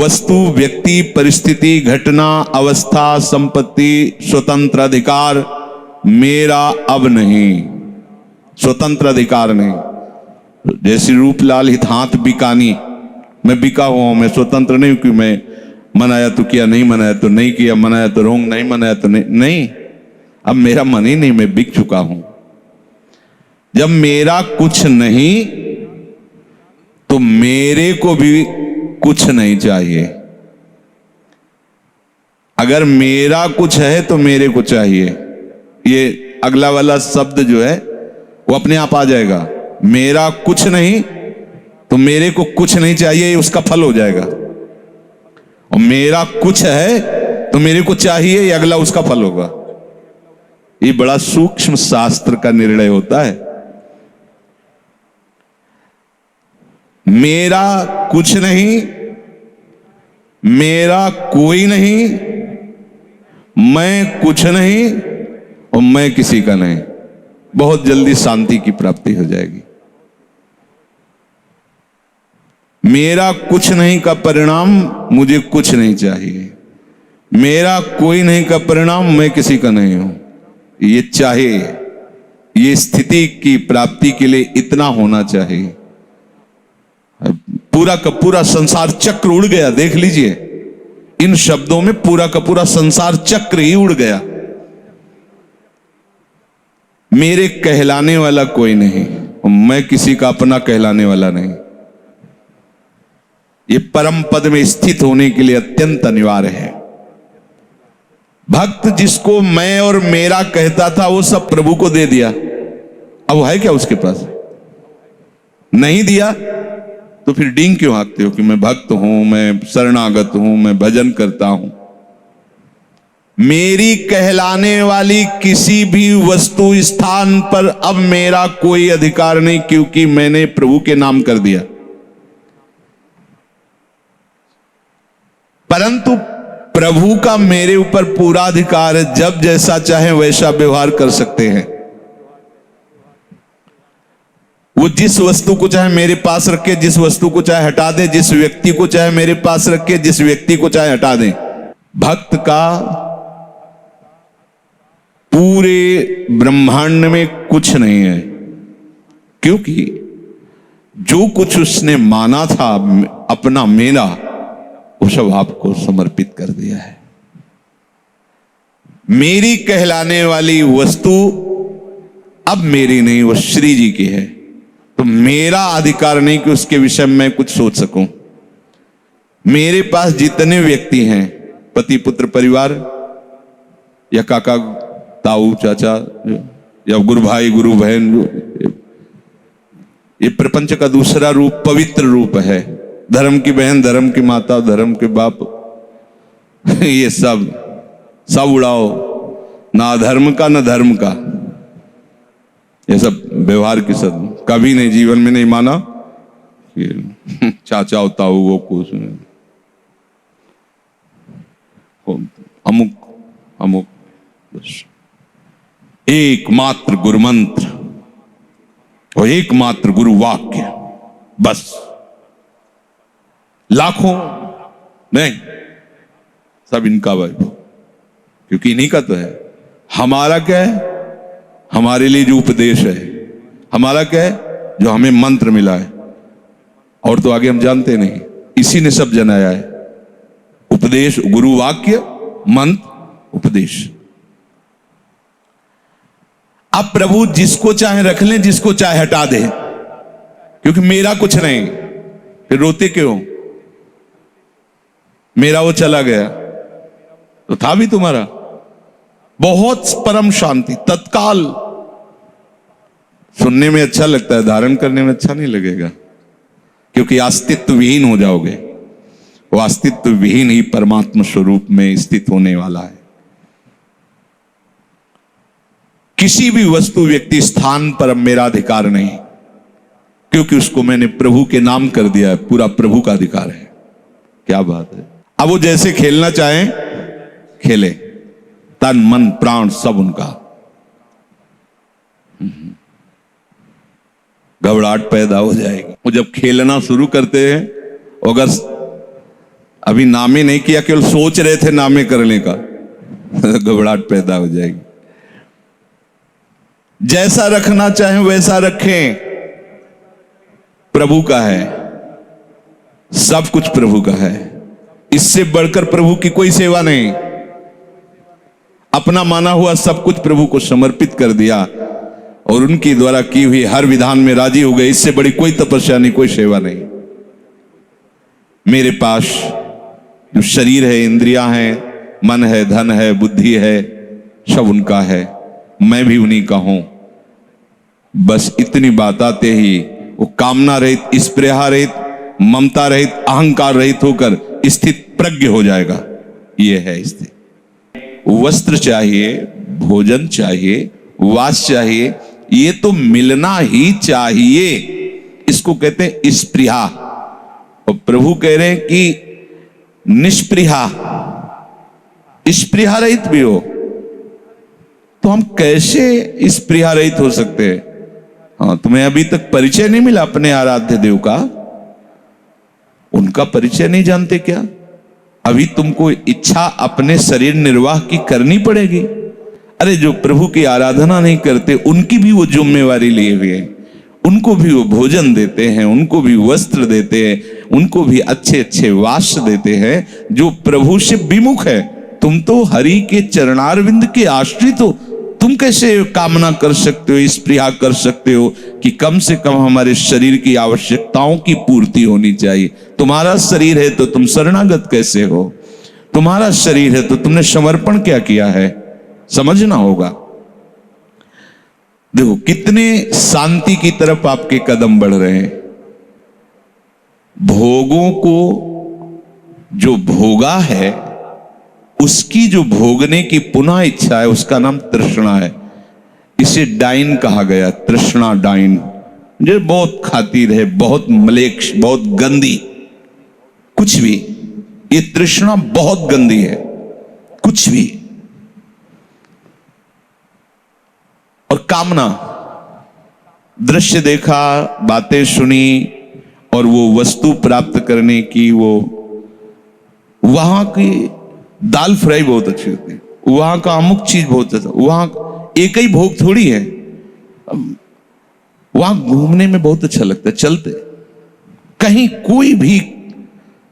वस्तु, व्यक्ति, परिस्थिति, घटना, अवस्था, संपत्ति, स्वतंत्र अधिकार मेरा अब नहीं, स्वतंत्र अधिकार नहीं। जैसे रूपलाल हितहाथ बिकानी, मैं बिका हुआ हूं, मैं स्वतंत्र नहीं कि मैं मनाया तो किया, नहीं मनाया तो नहीं किया, मनाया तो रोंग, नहीं मनाया तो नहीं। अब मेरा मन ही नहीं, मैं बिक चुका हूं। जब मेरा कुछ नहीं तो मेरे को भी कुछ नहीं चाहिए। अगर मेरा कुछ है तो मेरे को चाहिए। ये अगला वाला शब्द जो है वो अपने आप आ जाएगा। मेरा कुछ नहीं तो मेरे को कुछ नहीं चाहिए, ये उसका फल हो जाएगा। और मेरा कुछ है तो मेरे को चाहिए, ये अगला उसका फल होगा। ये बड़ा सूक्ष्म शास्त्र का निर्णय होता है। मेरा कुछ नहीं, मेरा कोई नहीं, मैं कुछ नहीं और मैं किसी का नहीं। बहुत जल्दी शांति की प्राप्ति हो जाएगी। मेरा कुछ नहीं का परिणाम मुझे कुछ नहीं चाहिए, मेरा कोई नहीं का परिणाम मैं किसी का नहीं हूं। ये चाहिए, ये स्थिति की प्राप्ति के लिए इतना होना चाहिए। पूरा का पूरा संसार चक्र उड़ गया। देख लीजिए, इन शब्दों में पूरा का पूरा संसार चक्र ही उड़ गया। मेरे कहलाने वाला कोई नहीं और मैं किसी का अपना कहलाने वाला नहीं। ये परम पद में स्थित होने के लिए अत्यंत अनिवार्य है। भक्त जिसको मैं और मेरा कहता था वो सब प्रभु को दे दिया। अब है क्या उसके पास? नहीं दिया तो फिर डींग क्यों हाँकते हो कि मैं भक्त हूं, मैं शरणागत हूं, मैं भजन करता हूं। मेरी कहलाने वाली किसी भी वस्तु स्थान पर अब मेरा कोई अधिकार नहीं, क्योंकि मैंने प्रभु के नाम कर दिया। परंतु प्रभु का मेरे ऊपर पूरा अधिकार है। जब जैसा चाहे वैसा व्यवहार कर सकते हैं। वो जिस वस्तु को चाहे मेरे पास रखे, जिस वस्तु को चाहे हटा दे, जिस व्यक्ति को चाहे मेरे पास रखे, जिस व्यक्ति को चाहे हटा दे। भक्त का पूरे ब्रह्मांड में कुछ नहीं है, क्योंकि जो कुछ उसने माना था अपना मेरा, वो सब आपको समर्पित कर दिया है। मेरी कहलाने वाली वस्तु अब मेरी नहीं, वो श्री जी की है। तो मेरा अधिकार नहीं कि उसके विषय में कुछ सोच सकूं। मेरे पास जितने व्यक्ति हैं, पति पुत्र परिवार या काका ताऊ चाचा या गुरु भाई गुरु बहन, ये प्रपंच का दूसरा रूप पवित्र रूप है। धर्म की बहन, धर्म की माता, धर्म के बाप, ये सब उड़ाओ। ना धर्म का ना धर्म का, ये सब व्यवहार की सब कभी नहीं, जीवन में नहीं माना कि चाचा होता हो वो कुछ अमुक बस। एकमात्र गुरु मंत्र और एकमात्र गुरु वाक्य, बस। लाखों नहीं, सब इनका वैभव, क्योंकि इन्हीं का तो है। हमारा क्या है? हमारे लिए जो उपदेश है। हमारा क्या है? जो हमें मंत्र मिला है, और तो आगे हम जानते नहीं। इसी ने सब जनाया है। उपदेश, गुरु वाक्य, मंत्र, उपदेश। अब प्रभु जिसको चाहे रख लें, जिसको चाहे हटा दे, क्योंकि मेरा कुछ नहीं। फिर रोते क्यों? मेरा वो चला गया तो था भी तुम्हारा। बहुत परम शांति तत्काल। सुनने में अच्छा लगता है, धारण करने में अच्छा नहीं लगेगा, क्योंकि अस्तित्व विहीन हो जाओगे। वो अस्तित्व विहीन ही परमात्मा स्वरूप में स्थित होने वाला है। किसी भी वस्तु, व्यक्ति, स्थान पर अब मेरा अधिकार नहीं, क्योंकि उसको मैंने प्रभु के नाम कर दिया है। पूरा प्रभु का अधिकार है। क्या बात है। अब वो जैसे खेलना चाहे खेले, तन मन प्राण सब उनका। घबराहट पैदा हो जाएगी। वो जब खेलना शुरू करते हैं, अगर अभी नामे नहीं किया, केवल सोच रहे थे नामे करने का, घबराहट पैदा हो जाएगी। जैसा रखना चाहें वैसा रखें, प्रभु का है, सब कुछ प्रभु का है। इससे बढ़कर प्रभु की कोई सेवा नहीं। अपना माना हुआ सब कुछ प्रभु को समर्पित कर दिया और उनके द्वारा की हुई हर विधान में राजी हो गए। इससे बड़ी कोई तपस्या नहीं, कोई सेवा नहीं। मेरे पास जो शरीर है, इंद्रियां हैं, मन है, धन है, बुद्धि है, सब उनका है, मैं भी उन्हीं का हूं। बस इतनी बात आते ही वो कामना रहित, स्पृहा रहित, ममता रहित, अहंकार रहित होकर स्थित प्रज्ञ हो जाएगा। ये है स्थिति। वस्त्र चाहिए, भोजन चाहिए, वास चाहिए, ये तो मिलना ही चाहिए। इसको कहते हैं स्पृहा। और प्रभु कह रहे हैं कि निष्पृहा, स्पृहा रहित भी हो। तो हम कैसे स्पृहा रहित हो सकते हैं? हाँ, तुम्हें अभी तक परिचय नहीं मिला अपने आराध्य देव का? उनका परिचय नहीं जानते क्या? अभी तुमको इच्छा अपने शरीर निर्वाह की करनी पड़ेगी। अरे जो प्रभु की आराधना नहीं करते, उनकी भी वो जिम्मेवारी लिए हुए हैं। उनको भी वो भोजन देते हैं, उनको भी वस्त्र देते हैं, उनको भी अच्छे अच्छे वास देते हैं, जो प्रभु से विमुख है। तुम तो हरि के चरणारविंद के आश्रित हो। तुम कैसे कामना कर सकते हो, स्पृहा कर सकते हो कि कम से कम हमारे शरीर की आवश्यकताओं की पूर्ति होनी चाहिए? तुम्हारा शरीर है तो तुम शरणागत कैसे हो? तुम्हारा शरीर है तो तुमने समर्पण क्या किया है? समझना होगा। देखो कितने शांति की तरफ आपके कदम बढ़ रहे हैं। भोगों को जो भोगा है, उसकी जो भोगने की पुनः इच्छा है, उसका नाम तृष्णा है। इसे डाइन कहा गया, तृष्णा डाइन। जो बहुत खातिर है, बहुत मलेक्ष, बहुत गंदी, कुछ भी। ये तृष्णा बहुत गंदी है, कुछ भी। और कामना, दृश्य देखा, बातें सुनी और वो वस्तु प्राप्त करने की, वो वहां की दाल फ्राई बहुत अच्छी होती है, वहां का अमुक चीज बहुत अच्छा, वहां एक ही भोग थोड़ी है। वहां घूमने में बहुत अच्छा लगता है, चलते कहीं कोई भी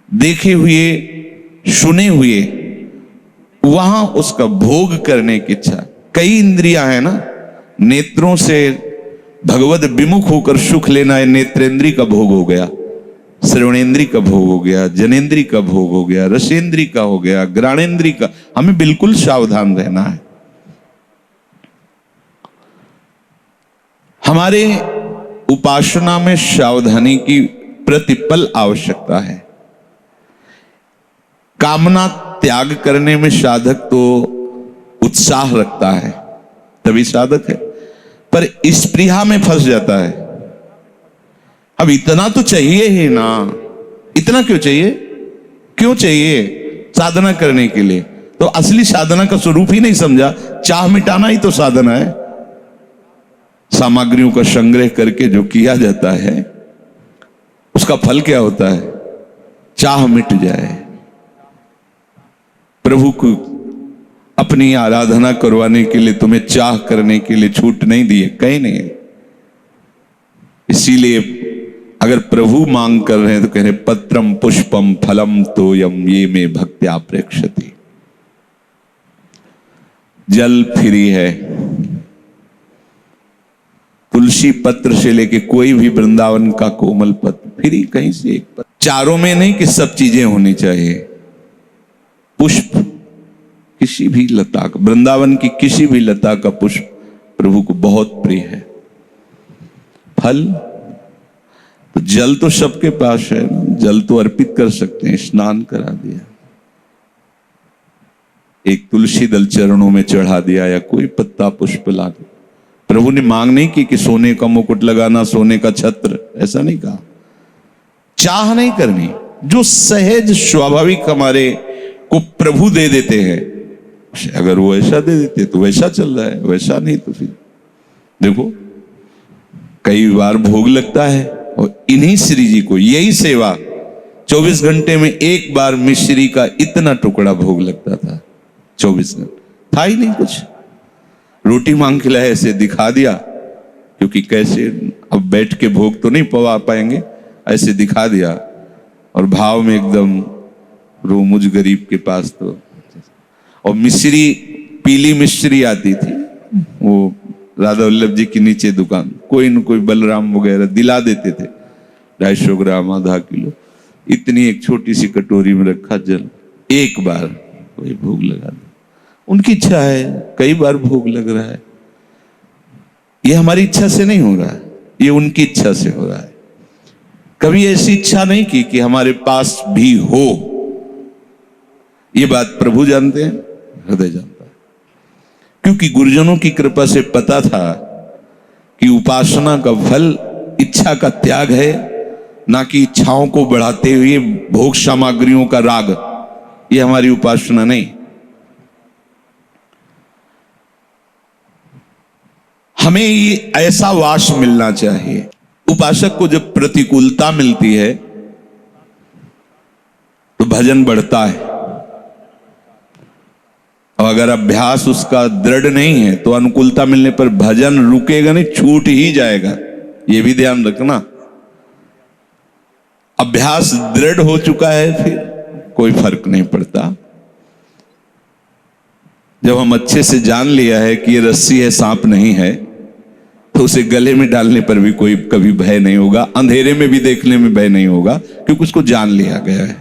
देखे हुए, सुने हुए, वहां उसका भोग करने की इच्छा। कई इंद्रियां है ना, नेत्रों से भगवत विमुख होकर सुख लेना है, नेत्रेंद्री का भोग हो गया, श्रवणेन्द्री का भोग हो गया, जनेन्द्री का भोग हो गया, रसेंद्री का हो गया, घ्राणेन्द्री का। हमें बिल्कुल सावधान रहना है। हमारे उपासना में सावधानी की प्रतिपल आवश्यकता है। कामना त्याग करने में साधक तो उत्साह रखता है, तभी साधक है, पर स्पृहा में फंस जाता है। अब इतना तो चाहिए ही ना। इतना क्यों चाहिए? क्यों चाहिए? साधना करने के लिए। तो असली साधना का स्वरूप ही नहीं समझा। चाह मिटाना ही तो साधना है। सामग्रियों का संग्रह करके जो किया जाता है, उसका फल क्या होता है? चाह मिट जाए। प्रभु को अपनी आराधना करवाने के लिए तुम्हें चाह करने के लिए छूट नहीं दी है, कहीं नहीं है। इसीलिए अगर प्रभु मांग कर रहे हैं तो कह रहे पत्रम पुष्पम फलम तोयम ये में भक्त्या प्रेक्षति। जल फ्री है, तुलसी पत्र से लेके कोई भी वृंदावन का कोमल पत्र फ्री, कहीं से एक पत्र। चारों में नहीं कि सब चीजें होनी चाहिए। पुष्प किसी भी लता का, वृंदावन की किसी भी लता का पुष्प प्रभु को बहुत प्रिय है। फल तो जल तो सबके पास है ना, जल तो अर्पित कर सकते हैं, स्नान करा दिया, एक तुलसी दल चरणों में चढ़ा दिया, या कोई पत्ता पुष्प ला दिया। प्रभु ने मांग नहीं की कि सोने का मुकुट लगाना, सोने का छत्र, ऐसा नहीं कहा। चाह नहीं करनी, जो सहज स्वाभाविक हमारे को प्रभु दे देते हैं, अगर वो ऐसा दे देते तो वैसा चल रहा है, वैसा नहीं तो फिर देखो कई बार भोग लगता है। और इन्हीं श्री जी को यही सेवा 24 घंटे में एक बार मिश्री का इतना टुकड़ा भोग लगता था। 24 घंटे था ही नहीं कुछ। रोटी मांग खिलाए, ऐसे दिखा दिया, क्योंकि कैसे अब बैठ के भोग तो नहीं पवा पाएंगे, ऐसे दिखा दिया और भाव में एकदम रो मुझ गरीब के पास तो। और मिश्री, पीली मिश्री आती थी, वो राधा वल्लभ जी की नीचे दुकान, कोई न कोई बलराम वगैरह दिला देते थे, 250 ग्राम, आधा किलो, इतनी एक छोटी सी कटोरी में रखा जल, एक बार कोई भोग लगा दे। उनकी इच्छा है, कई बार भोग लग रहा है। ये हमारी इच्छा से नहीं हो रहा है, ये उनकी इच्छा से हो रहा है। कभी ऐसी इच्छा नहीं की कि हमारे पास भी हो। ये बात प्रभु जानते हैं, हृदय जानता है, क्योंकि गुरुजनों की कृपा से पता था कि उपासना का फल इच्छा का त्याग है, ना कि इच्छाओं को बढ़ाते हुए भोग सामग्रियों का राग। ये हमारी उपासना नहीं। हमें ये ऐसा वास मिलना चाहिए। उपासक को जब प्रतिकूलता मिलती है तो भजन बढ़ता है, और अगर अभ्यास उसका दृढ़ नहीं है तो अनुकूलता मिलने पर भजन रुकेगा नहीं, छूट ही जाएगा। ये भी ध्यान रखना। अभ्यास दृढ़ हो चुका है फिर कोई फर्क नहीं पड़ता। जब हम अच्छे से जान लिया है कि ये रस्सी है, सांप नहीं है, तो उसे गले में डालने पर भी कोई कभी भय नहीं होगा, अंधेरे में भी देखने में भय नहीं होगा, क्योंकि उसको जान लिया गया है।